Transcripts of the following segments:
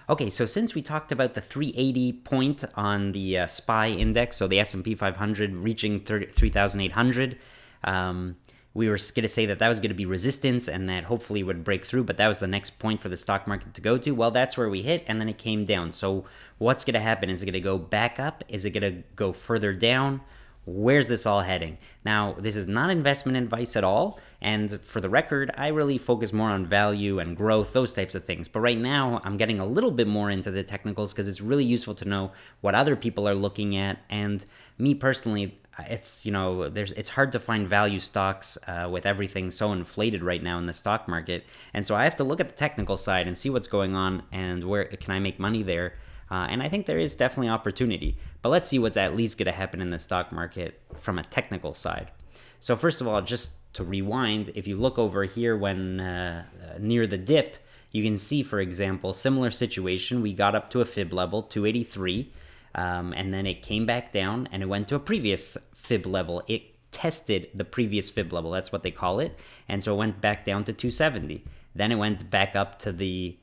Okay, so since we talked about the 380 point on the SPY index, so the S&P 500 reaching 3,800, we were going to say that that was going to be resistance and that hopefully would break through, but that was the next point for the stock market to go to. Well, that's where we hit, and then it came down. So what's going to happen? Is it going to go back up? Is it going to go further down? Where's this all heading? Now, this is not investment advice at all. And for the record, I really focus more on value and growth, those types of things. But right now, I'm getting a little bit more into the technicals because it's really useful to know what other people are looking at. And me personally, it's hard to find value stocks with everything so inflated right now in the stock market. And so I have to look at the technical side and see what's going on and where can I make money there. And I think there is definitely opportunity. But let's see what's at least going to happen in the stock market from a technical side. So first of all, just to rewind, if you look over here when near the dip, you can see, for example, similar situation. We got up to a fib level, 283, and then it came back down and it went to a previous fib level. It tested the previous fib level. That's what they call it. And so it went back down to 270. Then it went back up to the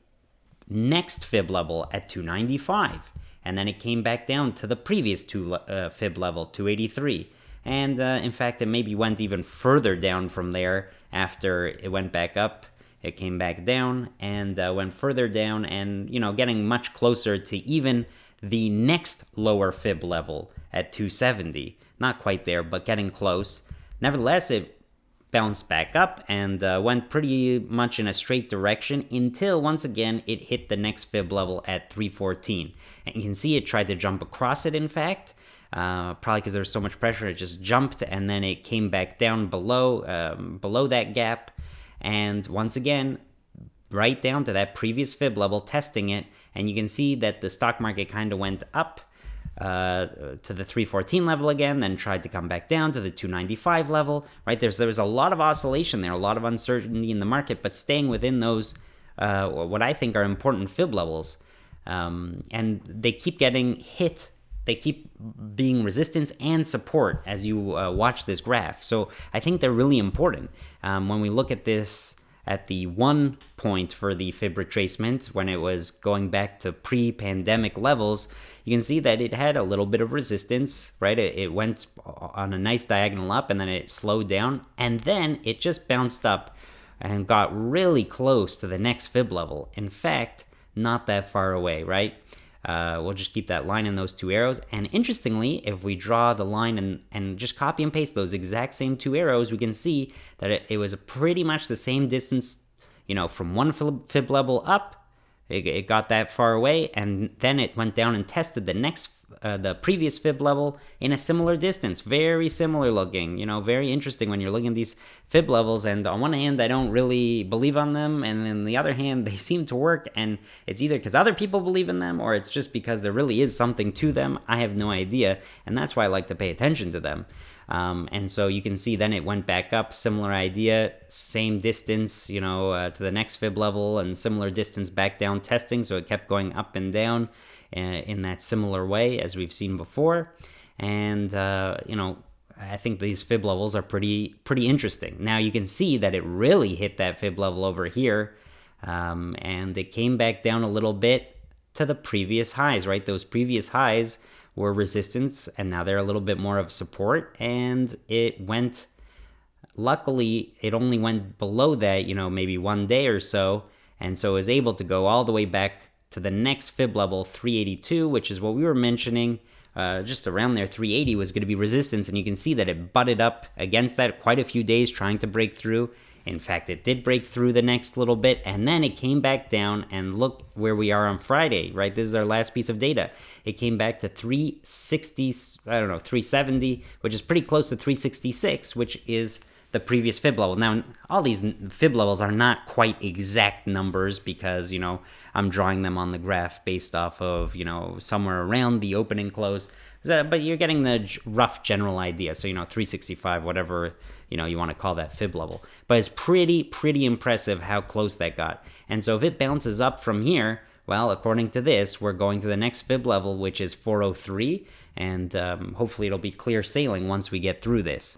next fib level at 295, and then it came back down to the previous fib level, 283. And in fact, it maybe went even further down from there after it went back up. It came back down and went further down, and getting much closer to even the next lower fib level at 270. Not quite there, but getting close. Nevertheless, it bounced back up and went pretty much in a straight direction until once again it hit the next fib level at 314. And you can see it tried to jump across it, in fact, probably because there was so much pressure. It just jumped and then it came back down below that gap, and once again right down to that previous fib level, testing it. And you can see that the stock market kind of went up to the 314 level again, then tried to come back down to the 295 level, right? There was a lot of oscillation there, a lot of uncertainty in the market, but staying within those, what I think are important fib levels. And they keep getting hit. They keep being resistance and support as you watch this graph. So I think they're really important. When we look at this at the 1 point for the fib retracement, when it was going back to pre-pandemic levels, you can see that it had a little bit of resistance, right? It went on a nice diagonal up and then it slowed down, and then it just bounced up and got really close to the next fib level. In fact, not that far away, right? We'll just keep that line in those two arrows. And interestingly, if we draw the line and just copy and paste those exact same two arrows, we can see that it was pretty much the same distance, from one fib level up. It got that far away, and then it went down and tested the previous fib level in a similar distance. Very similar looking, very interesting when you're looking at these fib levels. And on one hand, I don't really believe on them, and on the other hand, they seem to work. And it's either because other people believe in them, or it's just because there really is something to them. I have no idea, and that's why I like to pay attention to them. And so you can see then it went back up, similar idea, same distance, to the next fib level, and similar distance back down testing. So it kept going up and down in that similar way as we've seen before. And, I think these fib levels are pretty interesting. Now you can see that it really hit that fib level over here, and it came back down a little bit to the previous highs, right? Those previous highs were resistance, and now they're a little bit more of support, and luckily it only went below that, maybe 1 day or so, and so it was able to go all the way back to the next fib level, 382, which is what we were mentioning, just around there. 380 was going to be resistance, and you can see that it butted up against that quite a few days trying to break through. In fact, it did break through the next little bit, and then it came back down, and look where we are on Friday, right? This is our last piece of data. It came back to 370, which is pretty close to 366, which is the previous fib level. Now, all these fib levels are not quite exact numbers because, I'm drawing them on the graph based off of, somewhere around the open and close. But you're getting the rough general idea. So, 365, whatever, you want to call that fib level. But it's pretty impressive how close that got. And so if it bounces up from here, well, according to this, we're going to the next fib level, which is 403. And hopefully it'll be clear sailing once we get through this.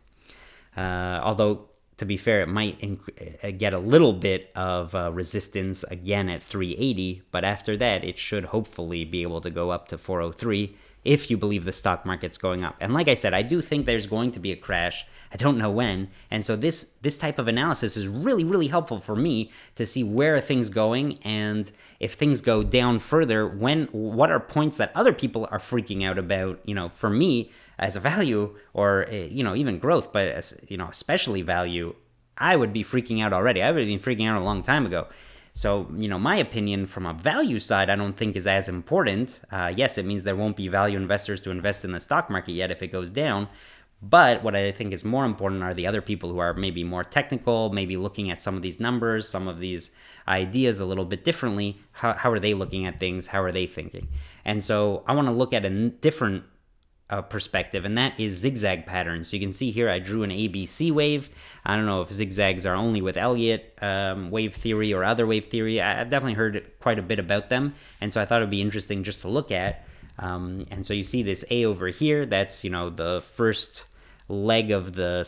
Although, to be fair, it might get a little bit of resistance again at 380, but after that, it should hopefully be able to go up to 403 if you believe the stock market's going up. And like I said, I do think there's going to be a crash. I don't know when. And so this type of analysis is really, really helpful for me to see where are things going, and if things go down further, what are points that other people are freaking out about, for me as a value, or, even growth, but as, especially value, I would be freaking out already. I would have been freaking out a long time ago. So, my opinion from a value side, I don't think is as important. Yes, it means there won't be value investors to invest in the stock market yet if it goes down. But what I think is more important are the other people who are maybe more technical, maybe looking at some of these numbers, some of these ideas a little bit differently. How are they looking at things? How are they thinking? And so I want to look at a different perspective, and that is zigzag patterns. So you can see here I drew an ABC wave. I don't know if zigzags are only with Elliott wave theory or other wave theory. I've definitely heard quite a bit about them, and so I thought it'd be interesting just to look at. And so you see this A over here. That's the first leg of the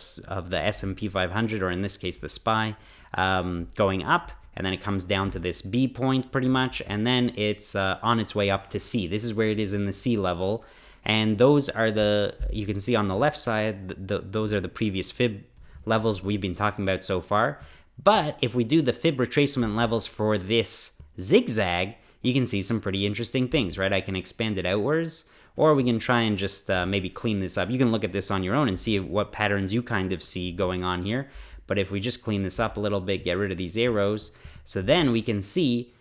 S&P 500, or in this case the SPY, going up, and then it comes down to this B point pretty much, and then it's on its way up to C. This is where it is in the C level. And those are you can see on the left side, those are the previous Fib levels we've been talking about so far. But if we do the Fib retracement levels for this zigzag, you can see some pretty interesting things, right? I can expand it outwards, or we can try and just maybe clean this up. You can look at this on your own and see what patterns you kind of see going on here. But if we just clean this up a little bit, get rid of these arrows, so then we can see,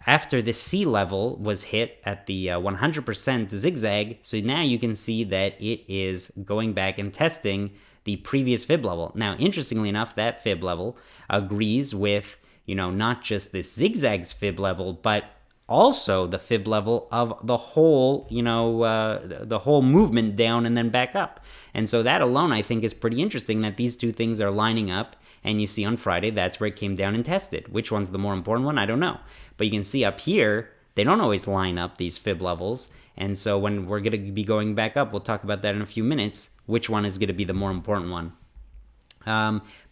after this C level was hit at the 100% zigzag, so now you can see that it is going back and testing the previous Fib level. Now, interestingly enough, that Fib level agrees with, not just this zigzag's Fib level, but also the Fib level of the whole, the whole movement down and then back up. And so that alone, I think, is pretty interesting that these two things are lining up. And you see on Friday, that's where it came down and tested. Which one's the more important one? I don't know. But you can see up here, they don't always line up, these Fib levels. And so when we're going to be going back up, we'll talk about that in a few minutes, which one is going to be the more important one.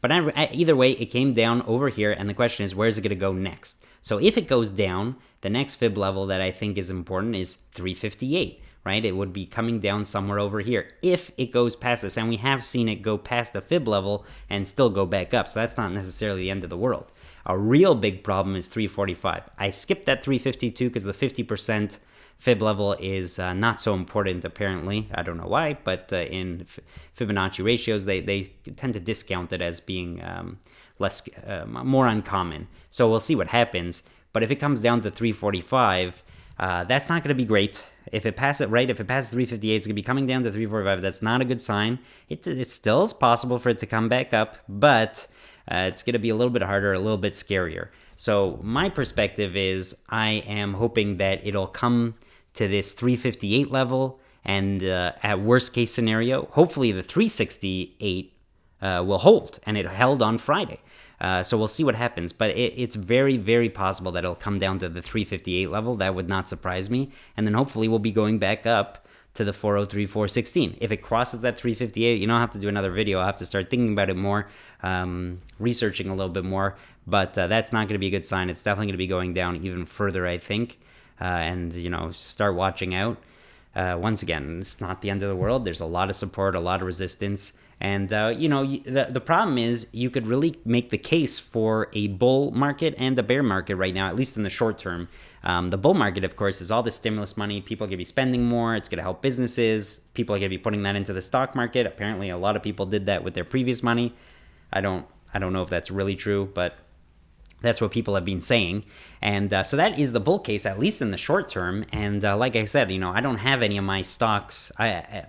But either way, it came down over here, and the question is, where's it going to go next? So if it goes down, the next Fib level that I think is important is 358. Right? It would be coming down somewhere over here if it goes past this, and we have seen it go past the Fib level and still go back up, so that's not necessarily the end of the world. A real big problem is 345. I skipped that 352 because the 50% Fib level is not so important apparently. I don't know why, but in Fibonacci ratios, they tend to discount it as being more uncommon. So we'll see what happens, but if it comes down to 345, that's not going to be great. If it passes 358, it's going to be coming down to 345. That's not a good sign. It still is possible for it to come back up, but it's going to be a little bit harder, a little bit scarier. So my perspective is I am hoping that it'll come to this 358 level, and at worst case scenario, hopefully the 368 will hold, and it held on Friday. So we'll see what happens, but it's very, very possible that it'll come down to the 358 level. That would not surprise me. And then hopefully we'll be going back up to the 403, 416. If it crosses that 358, I'll have to do another video. I'll have to start thinking about it more, researching a little bit more, but that's not going to be a good sign. It's definitely going to be going down even further, I think, and, start watching out. Once again, it's not the end of the world. There's a lot of support, a lot of resistance. And, the problem is you could really make the case for a bull market and a bear market right now, at least in the short term. The bull market, of course, is all the stimulus money. People are going to be spending more. It's going to help businesses. People are going to be putting that into the stock market. Apparently, a lot of people did that with their previous money. I don't know if that's really true, but that's what people have been saying. And so that is the bull case, at least in the short term. And like I said, I don't have any of my stocks. I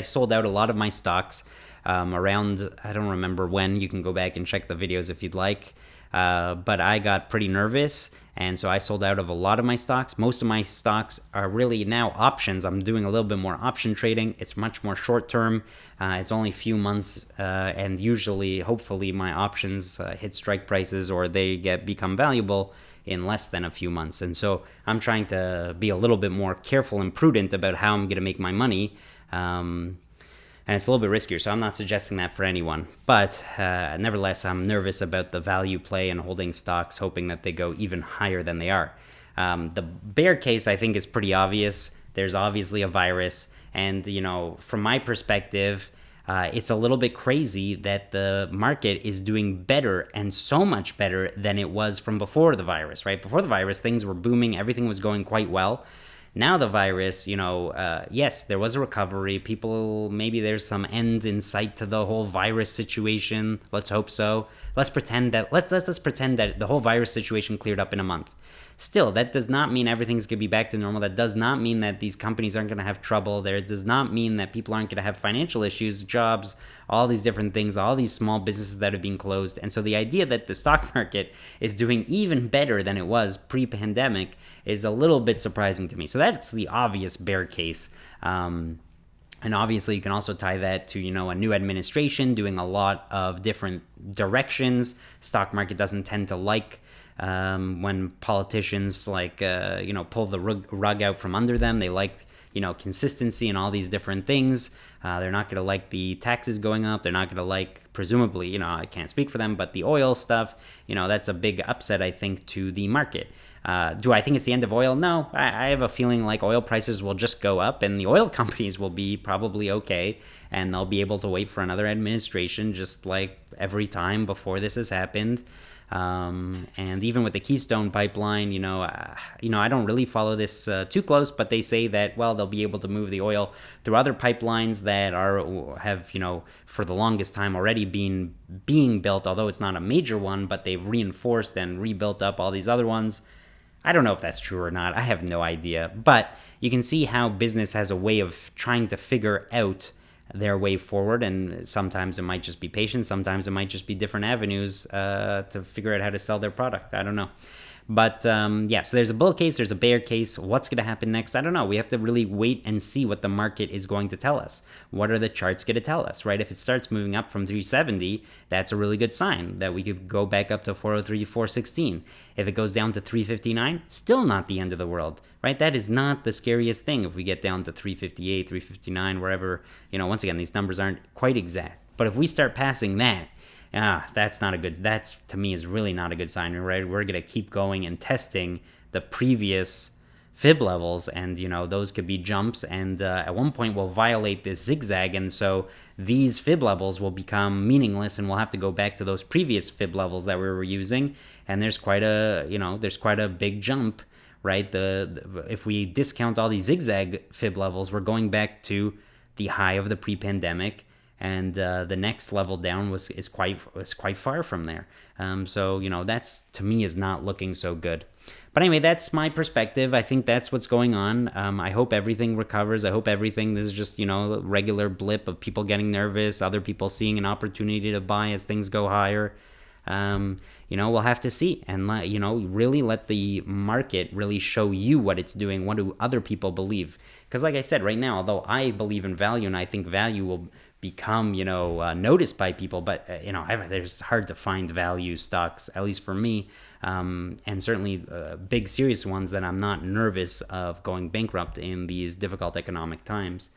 sold out a lot of my stocks. Around, I don't remember when. You can go back and check the videos if you'd like. But I got pretty nervous, and so I sold out of a lot of my stocks. Most of my stocks are really now options. I'm doing a little bit more option trading. It's much more short term. It's only a few months, and usually, hopefully, my options hit strike prices or they become valuable in less than a few months. And so I'm trying to be a little bit more careful and prudent about how I'm going to make my money. and it's a little bit riskier. So I'm not suggesting that for anyone. But nevertheless, I'm nervous about the value play and holding stocks, hoping that they go even higher than they are. The bear case, I think, is pretty obvious. There's obviously a virus. And, from my perspective, it's a little bit crazy that the market is doing better and so much better than it was from before the virus, right? Before the virus, things were booming. Everything was going quite well. Now the virus, yes, there was a recovery. Maybe there's some end in sight to the whole virus situation. Let's hope so. Let's pretend that the whole virus situation cleared up in a month. Still, that does not mean everything's going to be back to normal. That does not mean that these companies aren't going to have trouble. There does not mean that people aren't going to have financial issues, jobs, all these different things, all these small businesses that have been closed. And so the idea that the stock market is doing even better than it was pre-pandemic is a little bit surprising to me. So that's the obvious bear case. And obviously, you can also tie that to, a new administration doing a lot of different directions. Stock market doesn't tend to like when politicians pull the rug out from under them. They like, consistency and all these different things. They're not going to like the taxes going up. They're not going to like, presumably, I can't speak for them, but the oil stuff, that's a big upset, I think, to the market. Do I think it's the end of oil? No. I have a feeling like oil prices will just go up and the oil companies will be probably okay and they'll be able to wait for another administration just like every time before this has happened. And even with the Keystone pipeline, I don't really follow this too close, but they say that, they'll be able to move the oil through other pipelines that have for the longest time already been being built, although it's not a major one, but they've reinforced and rebuilt up all these other ones. I don't know if that's true or not. I have no idea. But you can see how business has a way of trying to figure out their way forward, and sometimes it might just be patience, sometimes it might just be different avenues to figure out how to sell their product. I don't know. But so there's a bull case, there's a bear case. What's going to happen next? I don't know. We have to really wait and see what the market is going to tell us. What are the charts going to tell us, right? If it starts moving up from 370, that's a really good sign that we could go back up to 403, 416. If it goes down to 359, still not the end of the world, right? That is not the scariest thing if we get down to 358, 359, wherever, once again, these numbers aren't quite exact. But if we start passing that, that's not a good, that to me is really not a good sign, right? We're going to keep going and testing the previous Fib levels, and those could be jumps, and at one point we'll violate this zigzag, and so these Fib levels will become meaningless, and we'll have to go back to those previous Fib levels that we were using, and there's quite a big jump, right? If we discount all these zigzag Fib levels, we're going back to the high of the pre-pandemic. And the next level down is quite far from there. So that's, to me, is not looking so good. But anyway, that's my perspective. I think that's what's going on. I hope everything recovers. I hope everything, this is just, a regular blip of people getting nervous, other people seeing an opportunity to buy as things go higher. We'll have to see, and really let the market really show you what it's doing. What do other people believe? Because like I said, right now, although I believe in value and I think value will become, noticed by people, but, there's hard to find value stocks, at least for me, and certainly big serious ones that I'm not nervous of going bankrupt in these difficult economic times.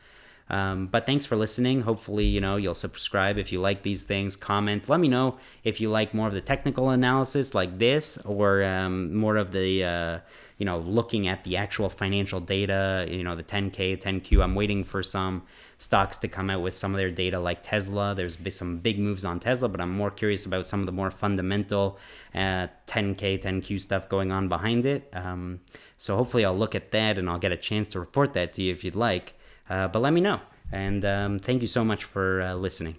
But thanks for listening. Hopefully, you'll subscribe if you like these things, comment. Let me know if you like more of the technical analysis like this, or more of the, looking at the actual financial data, the 10K, 10Q. I'm waiting for some stocks to come out with some of their data like Tesla. There's been some big moves on Tesla, but I'm more curious about some of the more fundamental 10K, 10Q stuff going on behind it. So hopefully I'll look at that and I'll get a chance to report that to you if you'd like. But let me know. And thank you so much for listening.